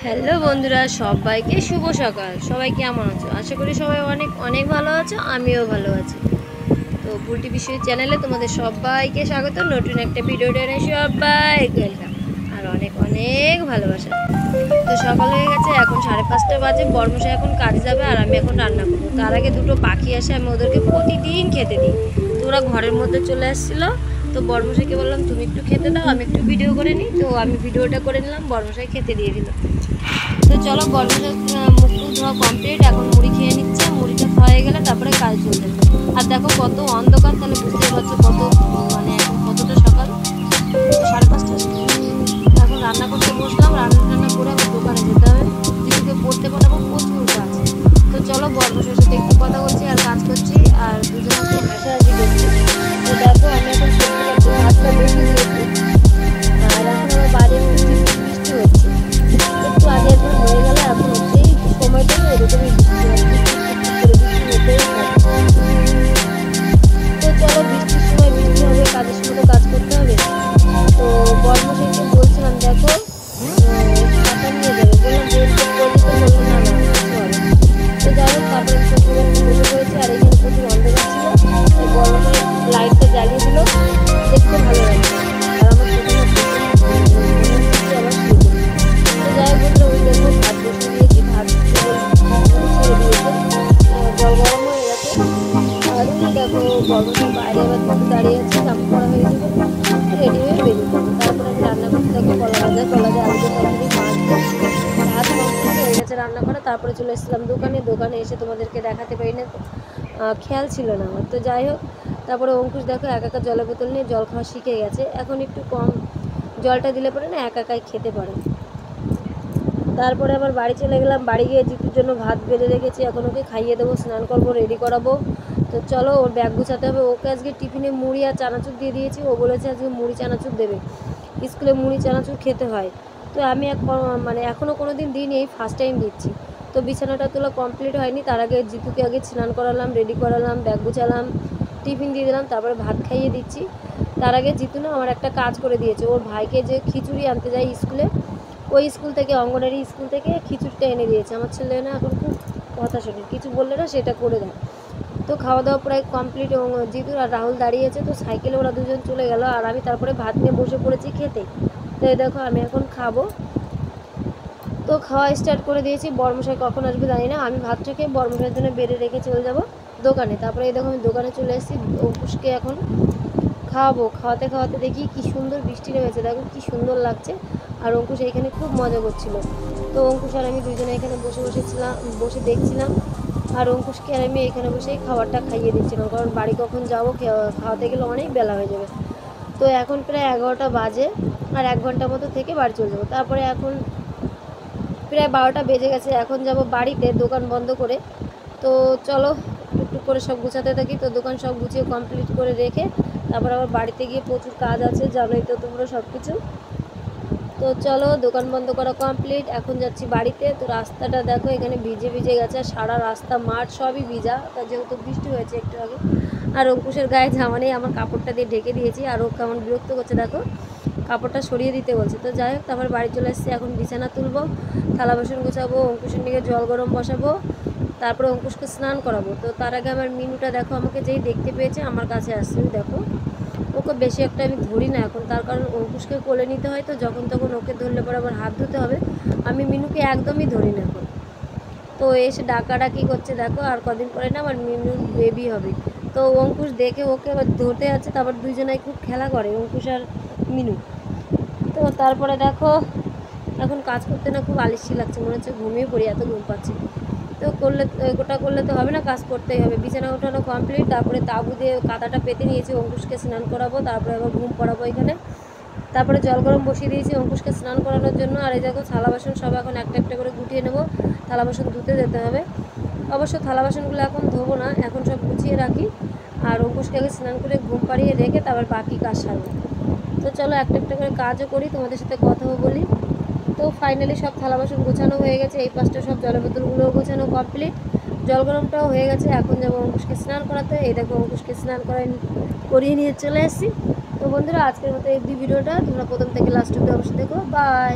Hello বন্ধুরা, সবাইকে শুভ সকাল। সবাই কেমন আছো? আশা করি সবাই অনেক অনেক ভালো আছো, আমিও ভালো আছি। তো বুলটি বিষয় চ্যানেলে তোমাদের সবাইকে স্বাগত। নতুন একটা ভিডিও এনে সবাইকে ওয়েলকাম আর অনেক অনেক ভালোবাসা। তো সকাল হয়ে গেছে, এখন 5:30 বাজে। বর্মশাই এখন কাজে যাবে আর আমি এখন রান্না করবো। তার আগে দুটো পাখি আসে, আমি ওদেরকে প্রতিদিন খেতে দিই। তো ওরা ঘরের মধ্যে চলে আসছিলো। তো বর্মশাইকে বললাম তুমি একটু খেতে দাও, আমি একটু ভিডিও করে নিই। তো আমি ভিডিওটা করে নিলাম, বর্মশাই খেতে দিয়ে দিল। তো চলো, বর্মশাই মুখ টুক ধোয়া কমপ্লিট, এখন মুড়ি খেয়ে নিচ্ছে। মুড়িটা খাওয়া হয়ে গেলে তারপরে কাজ চলবে। আর দেখো কত অন্ধকার, তাহলে বুঝতেই পারছো কত মানে এখন কতটা সকাল। 5:30। এখন রান্না করতে বসলাম, রান্না করে আবার দোকানে যেতে হবে। দিদিকে পড়তে পাঠাবো, প্রচুর কাজ। তো চলো, বর্মশাইয়ের সাথে একটু কথা বলছি আর কাজ করছি, আর দুজনকে হাসাহাসি করছি। তো দেখো, আমি এখন সত্যি করছি, ভাতটা বসে দিয়েছি। আর এখন আমার বাইরে বৃষ্টি হচ্ছে। একটু আগে একবার হয়ে গেল, এখন হচ্ছে এই সময়টা তো এরকমই বৃষ্টি তো চলো, বৃষ্টির সময় বৃষ্টি হবে, কাজের সময় তো কাজ করতে হবে। তো বর্মশাইকে বলছিলাম দেখো ছাতা নিয়ে যাবে, বললাম রেনকোট করবি, তো বললো না না কিছু হবে। তো যাই হোক, তারপরে বসে পড়েছে। আর এখানে প্রচুর অন্ধকার ছিল, তাই বর্মশাই লাইটটা জ্বালিয়ে দিল, দেখতে ভালো লাগছে। আর আমার আবার শুরু করি। তো যাই হোক বন্ধুরা, ওই দেখো ভাত বসিয়ে দিয়েছি, ভাত ছেড়ে দিয়েছে, জল গরম হয়ে গেছে। আর ওই দেখো বর্মশাই বাইরে আবার দাঁড়িয়ে আছে, জামা পরা হয়ে গেছে, রেডি হয়ে বেরিয়ে যাবো। তারপরে আমি রান্না করতে থাকি কলা ভাজা আলুদের তরকারি, মাছ, ভাত কমপ্লিট হয়ে গেছে রান্না করা। তারপরে চলে এসেছিলাম দোকানে এসে তোমাদেরকে দেখাতে পারি না, খেয়াল ছিল না আমার। তো যাই হোক, তারপরে অঙ্কুশ দেখো একা জলের বোতল নিয়ে জল খাওয়া শিখে গেছে। এখন একটু কম জলটা দিলে পরে না একাই খেতে পারে। তারপরে আবার বাড়ি চলে গেলাম। বাড়ি গিয়ে জিতুর জন্য ভাত বেড়ে রেখেছি, এখন ওকে খাইয়ে দেবো, স্নান করবো, রেডি করাবো। তো চলো, ওর ব্যাগ গুছাতে হবে। ওকে আজকে টিফিনে মুড়ি আর চানাচুর দিয়ে দিয়েছি। ও বলেছে আজকে মুড়ি চানাচুর দেবে, স্কুলে মুড়ি চানাচুর খেতে হয়। তো আমি মানে এখনও কোনো দিন দিইনি, এই ফার্স্ট টাইম দিচ্ছি। তো বিছানাটা তোলা কমপ্লিট হয়নি, তার আগে জিতুকে আগে স্নান করালাম, রেডি করালাম, ব্যাগ গুছালাম, টিফিন দিয়ে দিলাম, তারপরে ভাত খাইয়ে দিচ্ছি। তার আগে জিতু না আমার একটা কাজ করে দিয়েছে। ওর ভাইকে যে খিচুড়ি আনতে যায় স্কুলে, ওই স্কুল থেকে, অঙ্গনারী স্কুল থেকে খিচুড়িটা এনে দিয়েছে। আমার ছেলে না এখন খুব কথা শোনে, কিছু বললে না সেটা করে দেয়। তো খাওয়া দাওয়া প্রায় কমপ্লিট, এবং জিতু আর রাহুল দাঁড়িয়েছে। তো সাইকেলে ওরা দুজন চলে গেল, আর আমি তারপরে ভাত নিয়ে বসে পড়েছি খেতে। তো এই দেখো আমি এখন খাবো। তো খাওয়া স্টার্ট করে দিয়েছি। বর্মশাই কখন আসবে জানি না। আমি ভাতটা খেয়ে বর্মশাইয়ের জন্য বেড়ে রেখে চলে যাব দোকানে। তারপরে এই দেখো আমি দোকানে চলে এসেছি, অঙ্কুশকে এখন খাওয়াবো। খাওয়াতে খাওয়াতে দেখি কি সুন্দর বৃষ্টি নেমেছে, দেখো কি সুন্দর লাগছে। আর অঙ্কুশ এইখানে খুব মজা করছিল। তো অঙ্কুশ আর আমি দুজনে এখানে বসে দেখছিলাম। আর অঙ্কুশকে আর আমি এখানে বসেই খাবারটা খাইয়ে দিচ্ছিলাম, কারণ বাড়ি কখন যাবো, খাওয়াতে গেলে অনেক বেলা হয়ে যাবে। তো এখন প্রায় 11টা বাজে, আর 1 ঘন্টা মতো থেকে বাড়ি চলে যাবো। তারপরে এখন প্রায় 12টা বেজে গেছে, এখন যাব বাড়িতে দোকান বন্ধ করে। তো চলো টুকটুক করে সব গুছাতে থাকি। তো দোকান সব গুছিয়ে কমপ্লিট করে রেখে তারপর আবার বাড়িতে গিয়ে প্রচুর কাজ আছে, জানোই তো তোমরা সব কিছু। তো চলো, দোকান বন্ধ করা কমপ্লিট, এখন যাচ্ছি বাড়িতে। তো রাস্তাটা দেখো এখানে ভিজে ভিজে গেছে, সারা রাস্তা মাঠ সবই ভিজা, তা যেহেতু বৃষ্টি হয়েছে একটু আগে। আর অঙ্কুশের গায়ে জামা নেই, আমার কাপড়টা দিয়ে ঢেকে দিয়েছি। আর ও কেমন বিরক্ত করছে দেখো, কাপড়টা সরিয়ে দিতে বলছে। তো যাই হোক, তারপর বাড়ি চলে এসেছি, এখন বিছানা তুলবো, থালা বাসন গোছাবো, অঙ্কুশের দিকে জল গরম বসাবো, তারপরে অঙ্কুশকে স্নান করাবো। তো তার আগে আমার মিনুটা দেখো আমাকে যেই দেখতে পেয়েছে আমার কাছে আসছে। দেখো, ওকে বেশি একটা আমি ধরি না এখন, তার কারণ অঙ্কুশকে কোলে নিতে হয়, তো যখন তখন ওকে ধরলে পরে আবার হাত ধুতে হবে। আমি মিনুকে একদমই ধরি না এখন। তো এসে ডাকাডাকি করছে দেখো, আর কদিন পরে না আমার মিনু বেবি হবে। তো অঙ্কুশ দেখে ওকে এবার ধরতে যাচ্ছে, তারপর দুইজনাই খুব খেলা করে, অঙ্কুশ আর মিনু। তো তারপরে দেখো এখন কাজ করতে না খুব আলস্যি লাগছে, মনে হচ্ছে ঘুমিয়ে পড়ি, এত ঘুম পাচ্ছে। তো গোটা করলে তো হবে না, কাজ করতেই হবে। বিছানা ওঠানো কমপ্লিট, তারপরে তাঁবু দিয়ে কাঁথাটা পেতে নিয়েছি, অঙ্কুশকে স্নান করাবো, তারপরে আবার ঘুম পড়াবো এখানে। তারপরে জল গরম বসিয়ে দিয়েছি অঙ্কুশকে স্নান করানোর জন্য। আর এই দেখো থালা বাসন সব এখন একটা একটা করে গুটিয়ে নেবো, থালা বাসন ধুতে যেতে হবে। অবশ্য থালা বাসনগুলো এখন ধোবো না, এখন সব গুছিয়ে রাখি। আর অঙ্কুশকে আগে স্নান করে ঘুম পাড়িয়ে রেখে তারপর বাকি কাজ সারবো। তো চলো একটা একটা করে কাজও করি, তোমাদের সাথে কথাও বলি। তো ফাইনালি সব থালা বাসন গোছানো হয়ে গেছে, এই পাশটা সব জলের বোতলগুলোও গোছানো কমপ্লিট, জল গরমটাও হয়ে গেছে। এখন যাবো অঙ্কুশকে স্নান করাতে। এই দেখো অঙ্কুশকে স্নান করিয়ে নিয়ে চলে এসেছি। তো বন্ধুরা, আজকের মতো এই ভিডিওটা তোমরা প্রথম থেকে লাস্ট অব্দি অবশ্যই দেখো। বাই।